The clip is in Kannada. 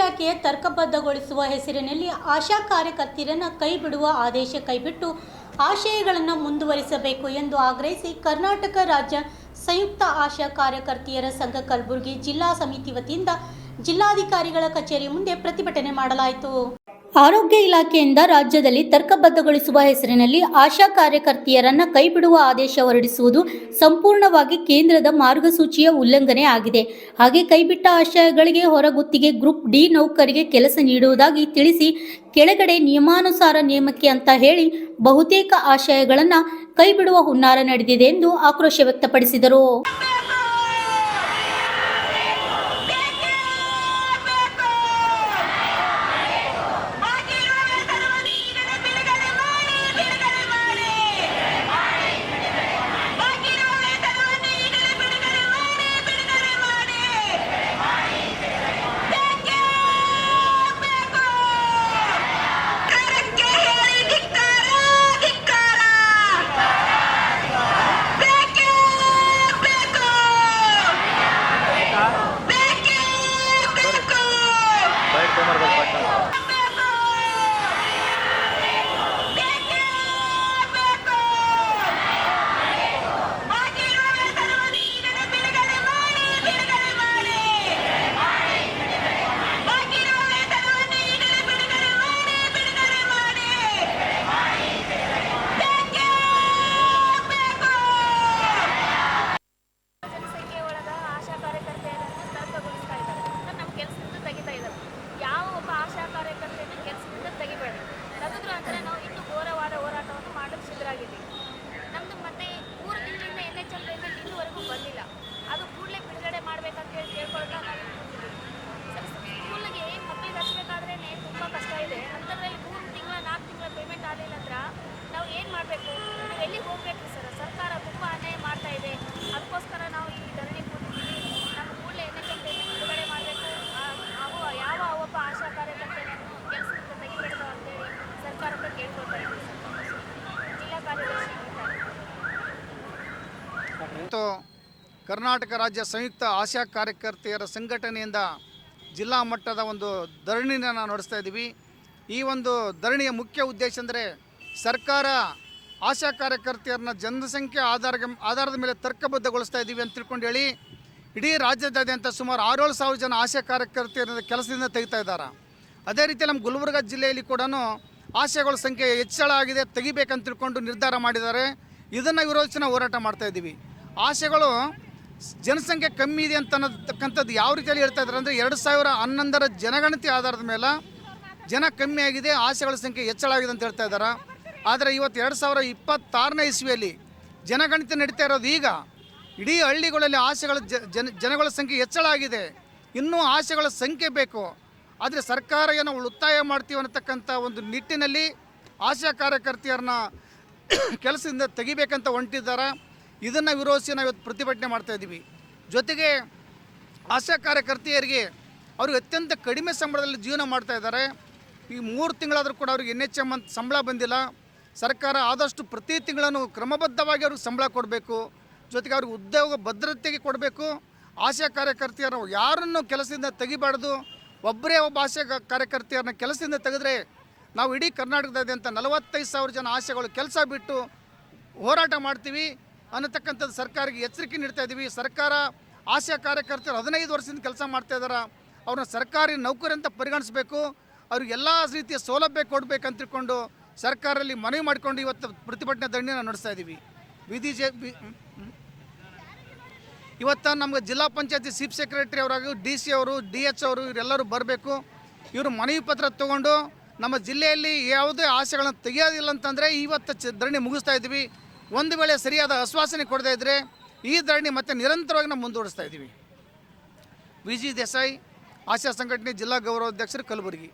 ಇಲಾಖೆಯ ತರ್ಕಬದ್ಧಗೊಳಿಸುವ ಹೆಸರಿನಲ್ಲಿ ಆಶಾ ಕಾರ್ಯಕರ್ತೆಯರನ್ನು ಕೈಬಿಡುವ ಆದೇಶ ಕೈಬಿಟ್ಟು ಆಶಯಗಳನ್ನು ಮುಂದುವರಿಸಬೇಕು ಎಂದು ಆಗ್ರಹಿಸಿ ಕರ್ನಾಟಕ ರಾಜ್ಯ ಸಂಯುಕ್ತ ಆಶಾ ಕಾರ್ಯಕರ್ತೆಯರ ಸಂಘ ಕಲಬುರಗಿ ಜಿಲ್ಲಾ ಸಮಿತಿ ವತಿಯಿಂದ ಜಿಲ್ಲಾಧಿಕಾರಿಗಳ ಕಚೇರಿ ಮುಂದೆ ಪ್ರತಿಭಟನೆ ಮಾಡಲಾಯಿತು. ಆರೋಗ್ಯ ಇಲಾಖೆಯಿಂದ ರಾಜ್ಯದಲ್ಲಿ ತರ್ಕಬದ್ಧಗೊಳಿಸುವ ಹೆಸರಿನಲ್ಲಿ ಆಶಾ ಕಾರ್ಯಕರ್ತೆಯರನ್ನು ಕೈಬಿಡುವ ಆದೇಶ ಹೊರಡಿಸುವುದು ಸಂಪೂರ್ಣವಾಗಿ ಕೇಂದ್ರದ ಮಾರ್ಗಸೂಚಿಯ ಉಲ್ಲಂಘನೆ ಆಗಿದೆ. ಹಾಗೆ ಕೈಬಿಟ್ಟ ಆಶಯಗಳಿಗೆ ಹೊರಗುತ್ತಿಗೆ ಗ್ರೂಪ್ ಡಿ ನೌಕರಿಗೆ ಕೆಲಸ ನೀಡುವುದಾಗಿ ತಿಳಿಸಿ ಕೆಳಗಡೆ ನಿಯಮಾನುಸಾರ ನೇಮಕ್ಕೆ ಅಂತ ಹೇಳಿ ಬಹುತೇಕ ಆಶಯಗಳನ್ನು ಕೈಬಿಡುವ ಹುನ್ನಾರ ನಡೆದಿದೆ ಎಂದು ಆಕ್ರೋಶ ವ್ಯಕ್ತಪಡಿಸಿದರು. ಕರ್ನಾಟಕ ರಾಜ್ಯ ಸಂಯುಕ್ತ ಆಶಾ ಕಾರ್ಯಕರ್ತೆಯರ ಸಂಘಟನೆಯಿಂದ ಜಿಲ್ಲಾ ಮಟ್ಟದ ಒಂದು ಧರಣಿನ ನಡೆಸ್ತಾ ಇದ್ದೀವಿ. ಈ ಒಂದು ಧರಣಿಯ ಮುಖ್ಯ ಉದ್ದೇಶ ಅಂದರೆ ಸರ್ಕಾರ ಆಶಾ ಕಾರ್ಯಕರ್ತೆಯರನ್ನ ಜನಸಂಖ್ಯೆ ಆಧಾರದ ಮೇಲೆ ತರ್ಕಬದ್ಧಗೊಳಿಸ್ತಾ ಇದ್ದೀವಿ ಅಂತ ತಿಳ್ಕೊಂಡು ಹೇಳಿ ಇಡೀ ರಾಜ್ಯದಾದ್ಯಂತ ಸುಮಾರು 6-7 ಜನ ಆಶಾ ಕಾರ್ಯಕರ್ತೆಯರ ಕೆಲಸದಿಂದ ತೆಗಿತಾ ಇದ್ದಾರೆ. ಅದೇ ರೀತಿ ನಮ್ಮ ಗುಲ್ಬರ್ಗ ಜಿಲ್ಲೆಯಲ್ಲಿ ಕೂಡ ಆಶಾಗಳ ಸಂಖ್ಯೆ ಹೆಚ್ಚಳ ಆಗಿದೆ, ತೆಗಿಬೇಕಂತ ತಿಳ್ಕೊಂಡು ನಿರ್ಧಾರ ಮಾಡಿದ್ದಾರೆ. ಇದನ್ನು ವಿರೋಧಿಸಿ ನಾವು ಹೋರಾಟ ಮಾಡ್ತಾ ಇದ್ದೀವಿ. ಆಶೆಗಳು ಜನಸಂಖ್ಯೆ ಕಮ್ಮಿ ಇದೆ ಅಂತಕ್ಕಂಥದ್ದು ಯಾವ ರೀತಿಯಲ್ಲಿ ಹೇಳ್ತಾ ಇದ್ದಾರೆ ಅಂದರೆ 2011ರ ಜನಗಣತಿ ಆಧಾರದ ಮೇಲೆ ಜನ ಕಮ್ಮಿ ಆಗಿದೆ, ಆಶೆಗಳ ಸಂಖ್ಯೆ ಹೆಚ್ಚಳ ಆಗಿದೆ ಅಂತ ಹೇಳ್ತಾ ಇದ್ದಾರೆ. ಆದರೆ ಇವತ್ತು 2026ನೇ ಇಸ್ವಿಯಲ್ಲಿ ಜನಗಣತಿ ನಡೀತಾ ಇರೋದು ಈಗ ಇಡೀ ಹಳ್ಳಿಗಳಲ್ಲಿ ಆಶೆಗಳ ಜನಗಳ ಸಂಖ್ಯೆ ಹೆಚ್ಚಳ ಆಗಿದೆ. ಇನ್ನೂ ಆಶೆಗಳ ಸಂಖ್ಯೆ ಬೇಕು. ಆದರೆ ಸರ್ಕಾರ ಏನೋ ಉಳಿತಾಯ ಮಾಡ್ತೀವಿ ಅನ್ನತಕ್ಕಂಥ ಒಂದು ನಿಟ್ಟಿನಲ್ಲಿ ಆಶಾ ಕಾರ್ಯಕರ್ತೆಯರನ್ನ ಕೆಲಸದಿಂದ ತೆಗಿಬೇಕಂತ ಹೊಂಟಿದ್ದಾರೆ. ಇದನ್ನು ವಿರೋಧಿಸಿ ನಾವು ಇವತ್ತು ಪ್ರತಿಭಟನೆ ಮಾಡ್ತಾಯಿದ್ದೀವಿ. ಜೊತೆಗೆ ಆಶಾ ಕಾರ್ಯಕರ್ತೆಯರಿಗೆ ಅವ್ರಿಗೆ ಅತ್ಯಂತ ಕಡಿಮೆ ಸಂಬಳದಲ್ಲಿ ಜೀವನ ಮಾಡ್ತಾಯಿದ್ದಾರೆ. ಈ 3 ತಿಂಗಳಾದರೂ ಕೂಡ ಅವ್ರಿಗೆ NHM ಅಂತ ಸಂಬಳ ಬಂದಿಲ್ಲ. ಸರ್ಕಾರ ಆದಷ್ಟು ಪ್ರತಿ ತಿಂಗಳನ್ನು ಕ್ರಮಬದ್ಧವಾಗಿ ಅವ್ರಿಗೆ ಸಂಬಳ ಕೊಡಬೇಕು. ಜೊತೆಗೆ ಅವ್ರಿಗೆ ಉದ್ಯೋಗ ಭದ್ರತೆಗೆ ಕೊಡಬೇಕು. ಆಶಾ ಕಾರ್ಯಕರ್ತೆಯರು ಯಾರನ್ನು ಕೆಲಸದಿಂದ ತೆಗಿಬಾರ್ದು. ಒಬ್ಬರೇ ಒಬ್ಬ ಆಶಾ ಕಾರ್ಯಕರ್ತೆಯರನ್ನ ಕೆಲಸದಿಂದ ತೆಗೆದ್ರೆ ನಾವು ಇಡೀ ಕರ್ನಾಟಕದಾದ್ಯಂತ 45,000 ಜನ ಆಶೆಗಳು ಕೆಲಸ ಬಿಟ್ಟು ಹೋರಾಟ ಮಾಡ್ತೀವಿ ಅನ್ನತಕ್ಕಂಥದ್ದು ಸರ್ಕಾರಕ್ಕೆ ಎಚ್ಚರಿಕೆ ನೀಡ್ತಾ ಇದ್ದೀವಿ. ಸರ್ಕಾರ ಆಶಾ ಕಾರ್ಯಕರ್ತರು 15 ವರ್ಷದಿಂದ ಕೆಲಸ ಮಾಡ್ತಾ ಇದ್ದಾರೆ. ಅವ್ರನ್ನ ಸರ್ಕಾರಿ ನೌಕರಿ ಅಂತ ಪರಿಗಣಿಸಬೇಕು. ಅವ್ರಿಗೆ ಎಲ್ಲ ರೀತಿಯ ಸೌಲಭ್ಯ ಕೊಡಬೇಕಂತ ತಿಳ್ಕೊಂಡು ಸರ್ಕಾರದಲ್ಲಿ ಮನವಿ ಮಾಡಿಕೊಂಡು ಇವತ್ತು ಪ್ರತಿಭಟನೆ ಧರಣಿನ ನಡೆಸ್ತಾ ಇದ್ದೀವಿ. ಇವತ್ತು ನಮಗೆ ಜಿಲ್ಲಾ ಪಂಚಾಯತಿ ಚೀಫ್ ಸೆಕ್ರೆಟರಿ ಅವರಾಗಿ DC ಅವರು DH ಅವರು ಇವರೆಲ್ಲರೂ ಬರಬೇಕು. ಇವರು ಮನವಿ ಪತ್ರ ತೊಗೊಂಡು ನಮ್ಮ ಜಿಲ್ಲೆಯಲ್ಲಿ ಯಾವುದೇ ಆಶೆಗಳನ್ನು ತೆಗೆಯೋದಿಲ್ಲ ಅಂತಂದರೆ ಇವತ್ತು ಧರಣಿ ಮುಗಿಸ್ತಾ ಇದ್ದೀವಿ. ಒಂದು ವೇಳೆ ಸರಿಯಾದ ಆಶ್ವಾಸನೆ ಕೊಡದೇ ಇದ್ದರೆ ಈ ಧರಣಿ ಮತ್ತೆ ನಿರಂತರವಾಗಿ ನಾವು ಮುಂದುವರಿಸ್ತಾ ಇದ್ದೀವಿ. VG ದೇಸಾಯಿ, ಆಶಾ ಸಂಘಟನೆ ಜಿಲ್ಲಾ ಗೌರವಾಧ್ಯಕ್ಷರು, ಕಲಬುರಗಿ.